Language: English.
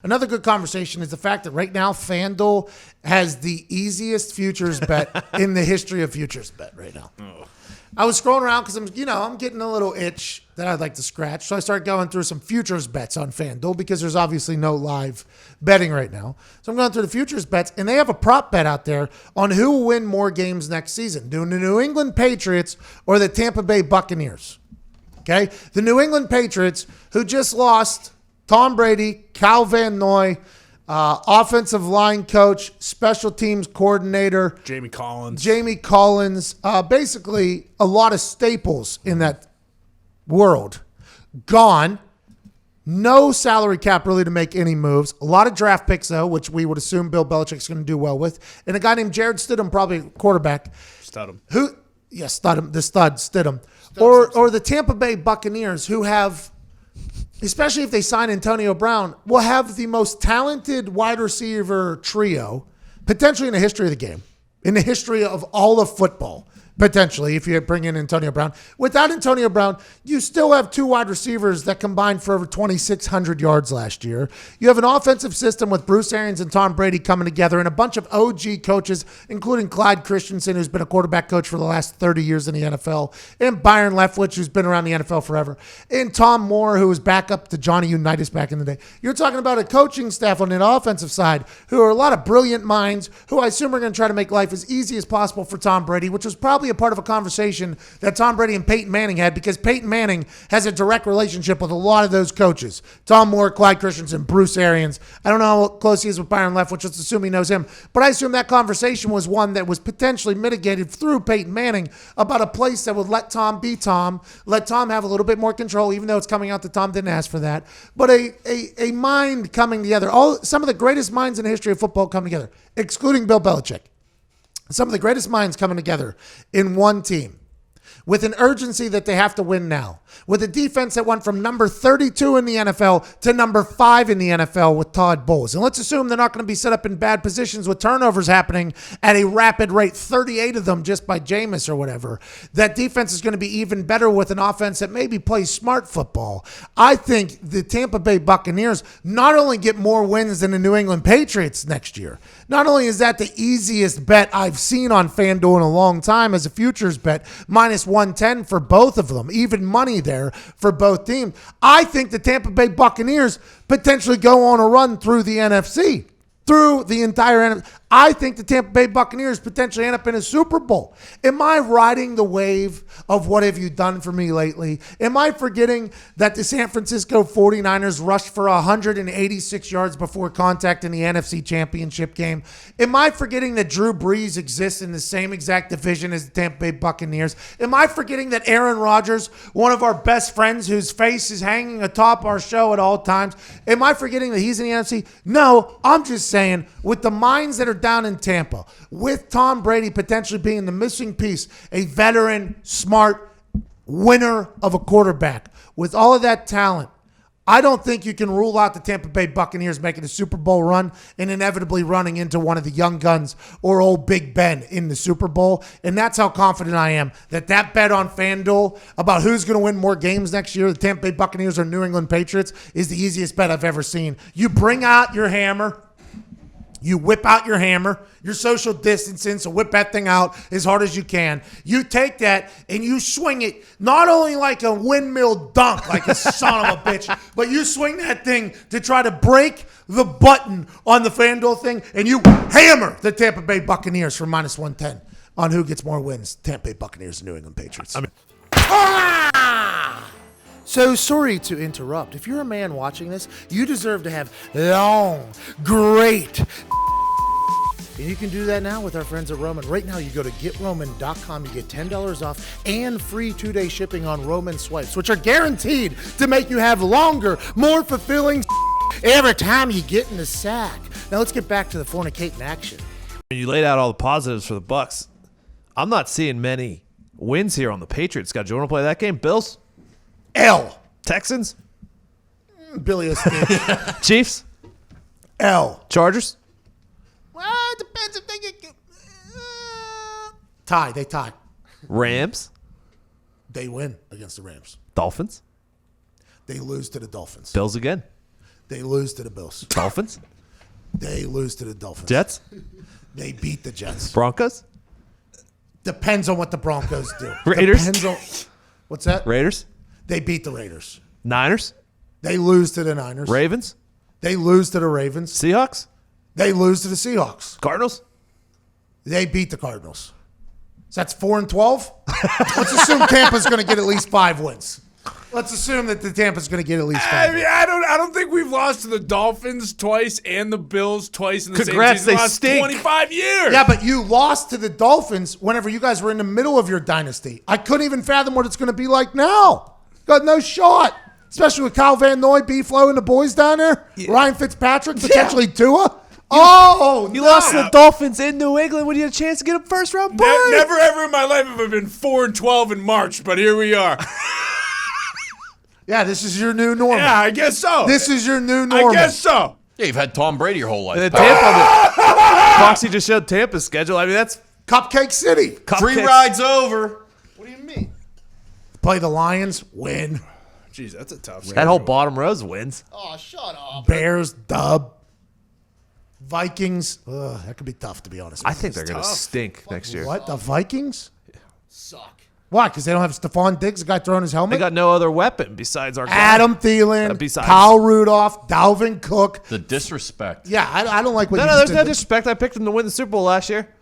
Another good conversation is the fact that right now FanDuel has the easiest futures bet in the history of futures bet right now. Oh. I was scrolling around because I'm getting a little itch that I'd like to scratch. So I started going through some futures bets on FanDuel because there's obviously no live betting right now. So I'm going through the futures bets, and they have a prop bet out there on who will win more games next season. Do the New England Patriots or the Tampa Bay Buccaneers? Okay? The New England Patriots, who just lost Tom Brady, Cal Van Noy, offensive line coach, special teams coordinator. Jamie Collins. Basically, a lot of staples in that world. Gone. No salary cap really to make any moves. A lot of draft picks, though, which we would assume Bill Belichick's going to do well with. And a guy named Jared Stidham, probably quarterback. Stidham. Stidham. Or the Tampa Bay Buccaneers, who have, especially if they sign Antonio Brown, will have the most talented wide receiver trio, potentially in the history of the game, in the history of all of football, potentially, if you bring in Antonio Brown. Without Antonio Brown, you still have two wide receivers that combined for over 2,600 yards last year. You have an offensive system with Bruce Arians and Tom Brady coming together and a bunch of OG coaches, including Clyde Christensen, who's been a quarterback coach for the last 30 years in the NFL, and Byron Leftwich, who's been around the NFL forever, and Tom Moore, who was back up to Johnny Unitas back in the day. You're talking about a coaching staff on the offensive side who are a lot of brilliant minds who I assume are going to try to make life as easy as possible for Tom Brady, which was probably a part of a conversation that Tom Brady and Peyton Manning had, because Peyton Manning has a direct relationship with a lot of those coaches. Tom Moore, Clyde Christensen, Bruce Arians. I don't know how close he is with Byron Leftwich. Let's assume he knows him. But I assume that conversation was one that was potentially mitigated through Peyton Manning about a place that would let Tom be Tom, let Tom have a little bit more control, even though it's coming out that Tom didn't ask for that. But a mind coming together. Some of the greatest minds in the history of football come together, excluding Bill Belichick. Some of the greatest minds coming together in one team with an urgency that they have to win now, with a defense that went from number 32 in the NFL to number 5 in the NFL with Todd Bowles. And let's assume they're not going to be set up in bad positions with turnovers happening at a rapid rate, 38 of them just by Jameis or whatever. That defense is going to be even better with an offense that maybe plays smart football. I think the Tampa Bay Buccaneers not only get more wins than the New England Patriots next year, not only is that the easiest bet I've seen on FanDuel in a long time as a futures bet, minus 110 for both of them, even money there for both teams. I think the Tampa Bay Buccaneers potentially go on a run through the NFC, through the entire NFC. I think the Tampa Bay Buccaneers potentially end up in a Super Bowl. Am I riding the wave of what have you done for me lately? Am I forgetting that the San Francisco 49ers rushed for 186 yards before contact in the NFC Championship game? Am I forgetting that Drew Brees exists in the same exact division as the Tampa Bay Buccaneers? Am I forgetting that Aaron Rodgers, one of our best friends whose face is hanging atop our show at all times, am I forgetting that he's in the NFC? No, I'm just saying with the minds that are down in Tampa, with Tom Brady potentially being the missing piece, a veteran, smart winner of a quarterback, with all of that talent, I don't think you can rule out the Tampa Bay Buccaneers making a Super Bowl run and inevitably running into one of the young guns or old Big Ben in the Super Bowl. And that's how confident I am that bet on FanDuel about who's going to win more games next year, the Tampa Bay Buccaneers or New England Patriots, is the easiest bet I've ever seen. You bring out your hammer. You whip out your hammer, your social distancing, so whip that thing out as hard as you can. You take that and you swing it not only like a windmill dunk, like a son of a bitch, but you swing that thing to try to break the button on the FanDuel thing, and you hammer the Tampa Bay Buccaneers for minus 110 on who gets more wins, Tampa Bay Buccaneers and New England Patriots. So sorry to interrupt. If you're a man watching this, you deserve to have long, great. And you can do that now with our friends at Roman. Right now, you go to GetRoman.com. You get $10 off and free 2-day shipping on Roman swipes, which are guaranteed to make you have longer, more fulfilling every time you get in the sack. Now let's get back to the fornicating action. You laid out all the positives for the Bucs. I'm not seeing many wins here on the Patriots. Scott, do you want to play that game? Bills? L. Texans? Billy O'Stitch. Chiefs? L. Chargers? Well, it depends if they get tie. They tie. Rams? They win against the Rams. Dolphins? They lose to the Dolphins. Bills again? They lose to the Bills. Dolphins? They lose to the Dolphins. Jets? They beat the Jets. Broncos? Depends on what the Broncos do. Raiders? Depends on, what's that? Raiders? They beat the Raiders. Niners? They lose to the Niners. Ravens? They lose to the Ravens. Seahawks? They lose to the Seahawks. Cardinals? They beat the Cardinals. So that's 4-12. Let's assume Tampa's going to get at least 5 wins. Let's assume that the Tampa's going to get at least 5 I mean, wins. I don't think we've lost to the Dolphins twice and the Bills twice in the Congrats, same season. they The last stink. 25 years. Yeah, but you lost to the Dolphins whenever you guys were in the middle of your dynasty. I couldn't even fathom what it's going to be like now. Got no shot. Especially with Kyle Van Noy, B-Flow, and the boys down there. Yeah. Ryan Fitzpatrick, potentially Tua. You lost to the Dolphins in New England when you had a chance to get a first-round bye. Never ever in my life have I been 4-12 in March, but here we are. Yeah, this is your new normal. Yeah, I guess so. This is your new normal. I guess so. Yeah, you've had Tom Brady your whole life. And then Tampa, Foxy just showed Tampa's schedule. I mean, that's Cupcake City. Free rides over. What do you mean? Play the Lions, win. Jeez, that's a tough that whole bottom rows wins. Oh, shut up. Bears, dub. Vikings, that could be tough, to be honest. I think they're going to stink next year. What? The Vikings? Suck. Why? Because they don't have Stephon Diggs, the guy throwing his helmet? They got no other weapon besides our guy. Adam Thielen, besides- Kyle Rudolph, Dalvin Cook. The disrespect. Yeah, I don't like what No, you there's just no did. disrespect. I picked them to win the Super Bowl last year.